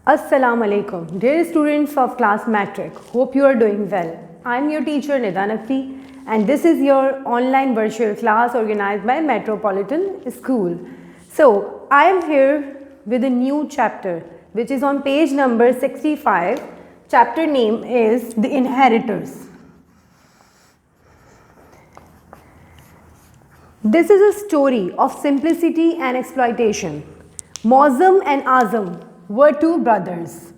Assalamu alaikum. Dear students of class Matric, hope you are doing well. I am your teacher Nida Naqvi and this is your online virtual class organized by Metropolitan School. So, I am here with a new chapter which is on page number 65. Chapter name is The Inheritors. This is a story of simplicity and exploitation. Mozam and Azam were two brothers.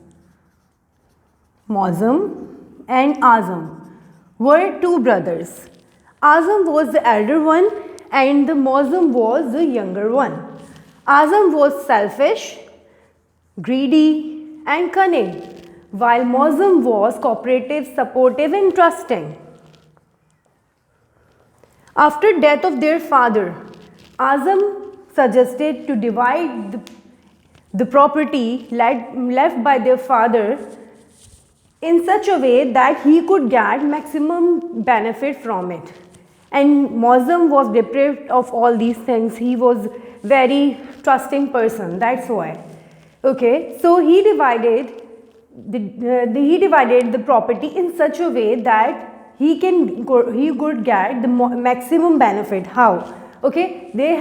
Mozam and Azam were two brothers. Azam was the elder one and the Mozam was the younger one. Azam was selfish, greedy and cunning, while Mozam was cooperative, supportive and trusting. After death of their father, Azam suggested to divide the property left by their father in such a way that he could get maximum benefit from it. And Mozam was deprived of all these things. He was very trusting person, that's why. Okay, so he divided the property in such a way that he could get the maximum benefit. How? Okay, they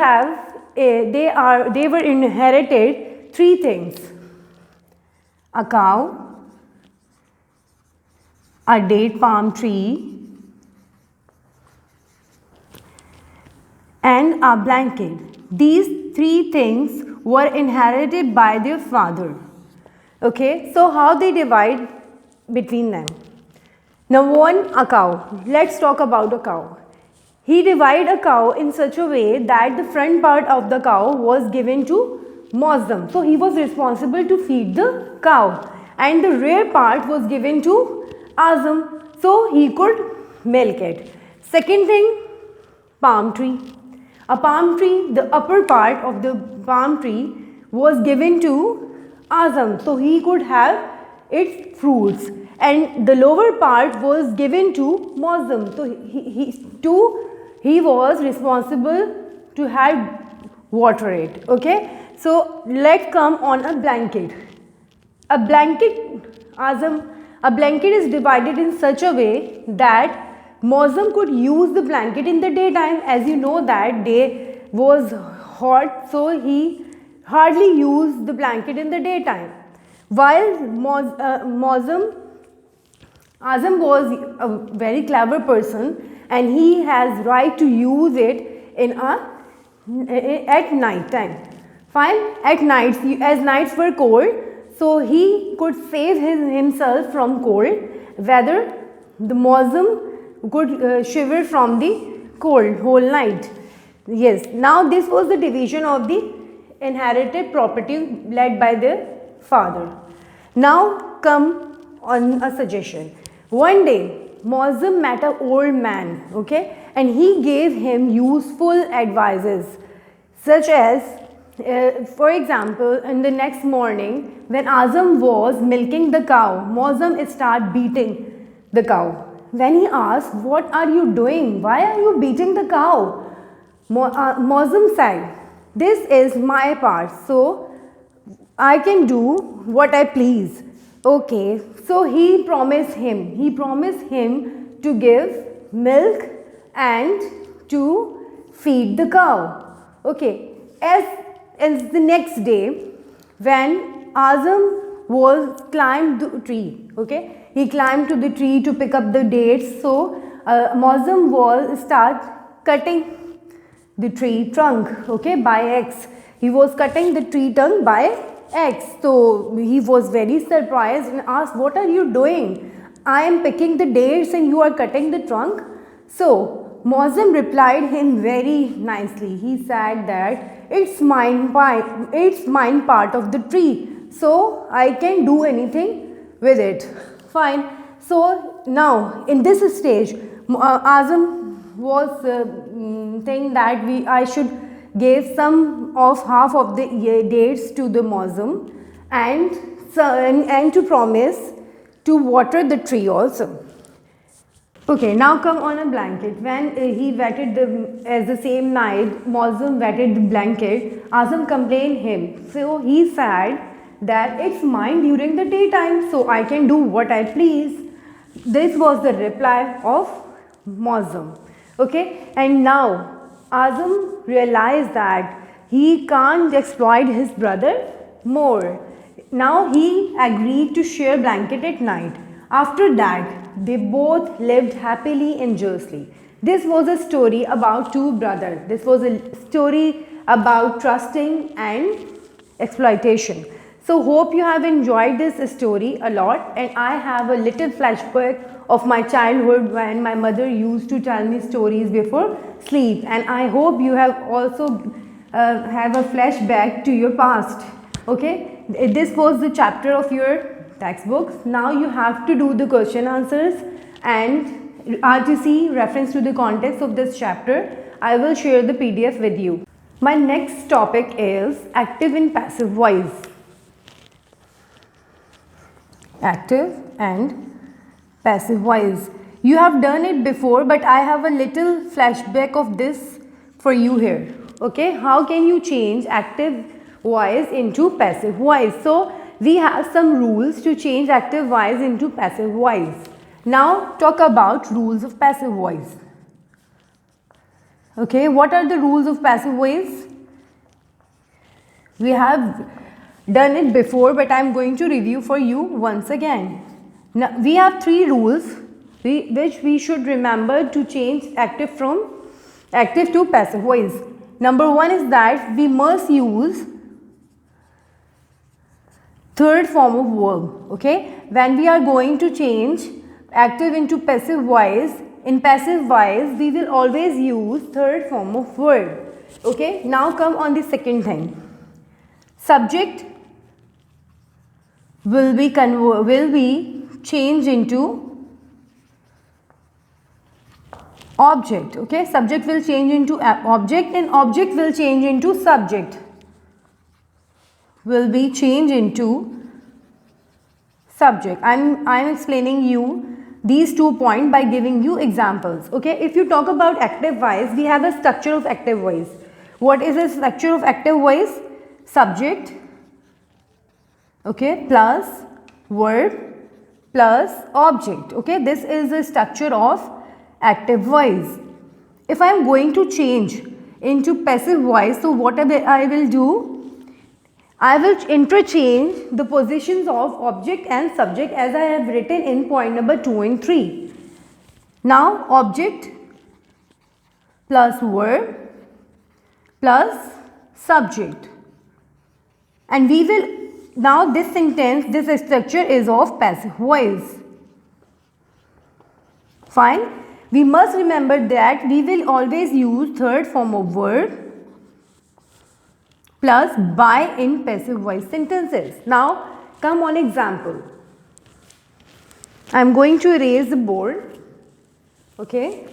were inherited three things: a cow, a date palm tree, and a blanket. These three things were inherited by their father. Okay, so how they divide between them? Number one, a cow. Let's talk about a cow. He divided a cow in such a way that the front part of the cow was given to Mozam. So he was responsible to feed the cow, and the rear part was given to Azam, so he could milk it. Second thing, palm tree. A palm tree, the upper part of the palm tree was given to Azam, so he could have its fruits, and the lower part was given to Mozam, so he was responsible to have water it. Okay, so let's come on a blanket. A blanket is divided in such a way that Mozam could use the blanket in the daytime. As you know that day was hot, so he hardly used the blanket in the daytime. While Azam was a very clever person and he has right to use it at night time. Fine, at nights, as nights were cold, so he could save himself from cold, whether the Mozam could shiver from the cold whole night. Yes, now this was the division of the inherited property led by the father. Now come on a suggestion. One day, Mozam met an old man, okay, and he gave him useful advices, such as, for example, in the next morning, when Azam was milking the cow, Mozam started beating the cow. When he asked, "What are you doing? Why are you beating the cow?" Mozam said, "This is my part, so I can do what I please." Okay, so he promised him to give milk and to feed the cow. Okay, as the next day, when Azam was climbed the tree, okay, he climbed to the tree to pick up the dates. So Mozam was start cutting the tree trunk, okay, by X. He was cutting the tree trunk by X. So he was very surprised and asked, "What are you doing? I am picking the dates and you are cutting the trunk." So Mozam replied him very nicely. He said that it's mine part of the tree, so I can do anything with it. Fine. So now in this stage, Azam was saying that I should give half of the dates to the Mozam and to promise to water the tree also. Okay, now come on a blanket. When he wetted the same night, Mozam wetted the blanket, Azam complained him. So he said that it's mine during the daytime, so I can do what I please. This was the reply of Mozam. Okay, and now Azam realized that he can't exploit his brother more. Now he agreed to share blanket at night. After that, they both lived happily in Jersey. This was a story about two brothers. This was a story about trusting and exploitation. So hope you have enjoyed this story a lot, and I have a little flashback of my childhood when my mother used to tell me stories before sleep, and I hope you have also have a flashback to your past. Okay, this was the chapter of your textbooks. Now you have to do the question answers and RTC reference to the context of this chapter. I will share the PDF with you. My next topic is active and passive voice. Active and passive voice. You have done it before, but I have a little flashback of this for you here. Okay, how can you change active voice into passive voice? So we have some rules to change active voice into passive voice. Now talk about rules of passive voice. Okay, what are the rules of passive voice? We have done it before, but I am going to review for you once again. Now we have three rules which we should remember to change active to passive voice. Number one is that we must use third form of verb. Okay, when we are going to change active into passive voice, in passive voice we will always use third form of verb. Okay, now come on the second thing. Subject will be changed into object. Okay, subject will change into object and object will change into subject. Will be changed into subject. I'm explaining you these 2 points by giving you examples. Okay, if you talk about active voice, we have a structure of active voice. What is the structure of active voice? Subject, okay, plus verb plus object. Okay, this is the structure of active voice. If I am going to change into passive voice, so what I will do, I will interchange the positions of object and subject as I have written in point number 2 and 3. Now object plus verb plus subject, and we will now this sentence, this structure is of passive voice. Fine. We must remember that we will always use third form of verb plus by in passive voice sentences. Now come on example. I am going to erase the board. Okay,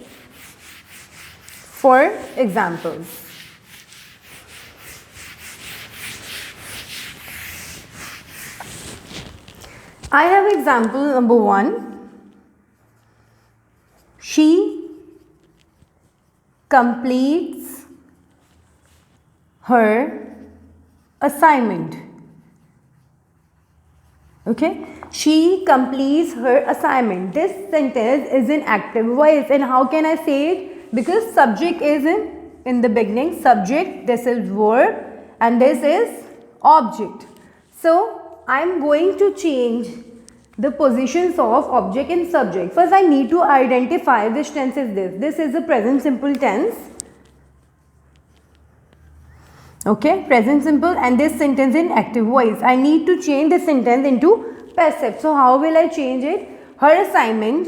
for examples. I have example number 1. She completes her assignment. Okay, she completes her assignment. This sentence is in active voice, and how can I say it? Because subject is in the beginning. Subject, this is verb, and this is object. So I am going to change the positions of object and subject. First I need to identify which tense is this. This is the present simple tense. Okay, present simple, and this sentence in active voice. I need to change this sentence into passive. So how will I change it? Her assignment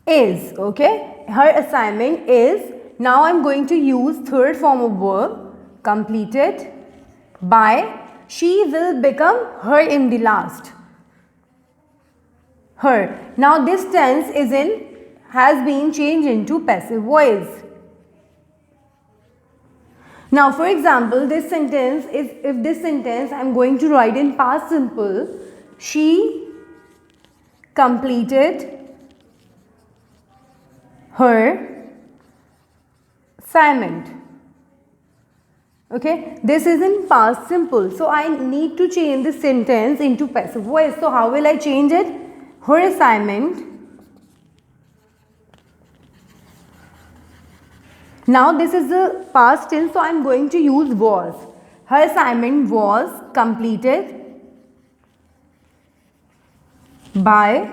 is, okay, her assignment is. Now I am going to use third form of verb, completed by. She will become her in the last. Her. Now this tense has been changed into passive voice. Now for example, this sentence is, if this sentence I am going to write in past simple, she completed her cement. Okay, this is in past simple. So I need to change the sentence into passive voice. So how will I change it? Her assignment. Now this is the past tense, so I am going to use was. Her assignment was completed by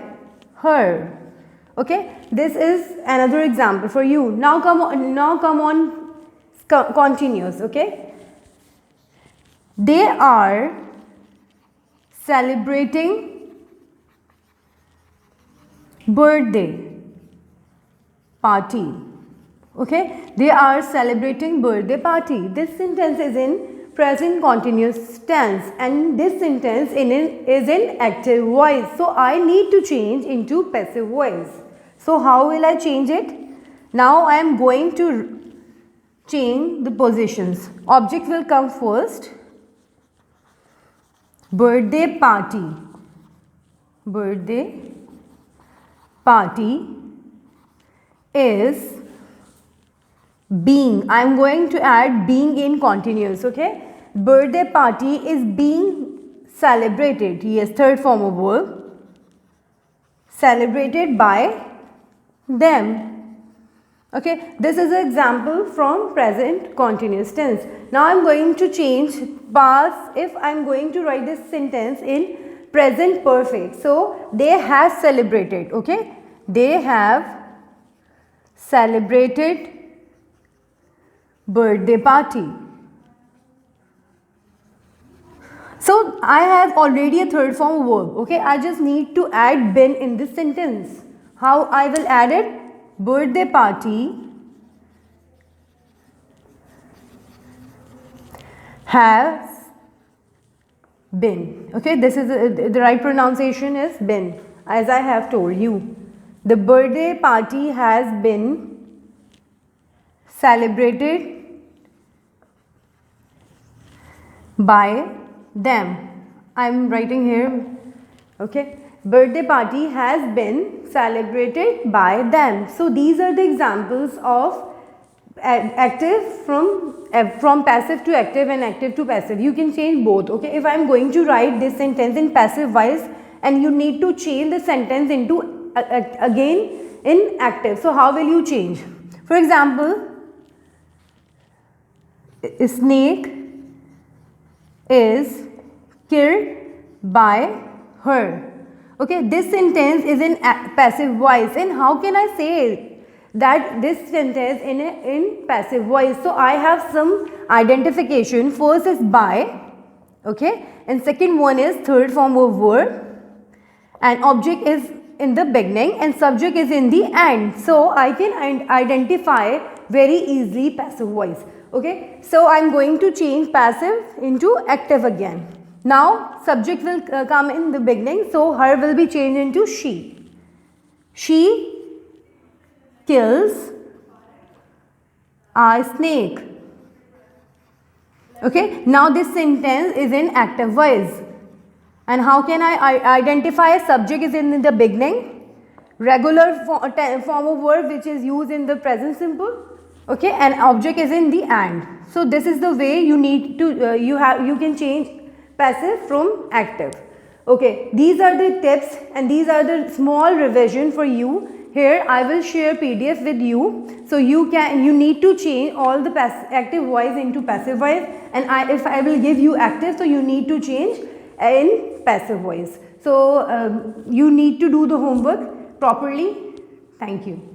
her. Okay, this is another example for you. Now come on, continuous. Okay, they are celebrating birthday party. Okay, they are celebrating birthday party. This sentence is in present continuous tense and this sentence is in active voice. So I need to change into passive voice. So how will I change it? Now I am going to change the positions. Object will come first. Birthday party. Birthday party is being. I am going to add being in continuous. Okay, birthday party is being celebrated. Yes, third form of verb. Celebrated by them. Okay, this is an example from present continuous tense. Now I am going to change past. If I am going to write this sentence in present perfect. So they have celebrated. Okay, they have celebrated birthday party. So I have already a third form verb. Okay, I just need to add been in this sentence. How I will add it? Birthday party has been. Okay, this is the right pronunciation is been, as I have told you. The birthday party has been celebrated by them. I am writing here. Okay, birthday party has been celebrated by them. So these are the examples of active from passive to active and active to passive. You can change both. Okay, if I am going to write this sentence in passive voice and you need to change the sentence into again in active. So how will you change? For example, a snake is killed by her. Okay, this sentence is in passive voice. And how can I say that this sentence in passive voice? So I have some identification. First is by, okay, and second one is third form of verb, and object is in the beginning and subject is in the end. So I can identify very easily passive voice. Okay, so I am going to change passive into active again. Now subject will come in the beginning, so her will be changed into she. She kills a snake. Okay, now this sentence is in active voice. And how can I identify subject is in the beginning, regular form of verb which is used in the present simple. Okay, and object is in the end. So this is the way you need to you can change passive from active. Okay, these are the tips and these are the small revision for you. Here I will share PDF with you, so you need to change all the active voice into passive voice, and if I will give you active, so you need to change in passive voice. So you need to do the homework properly. Thank you.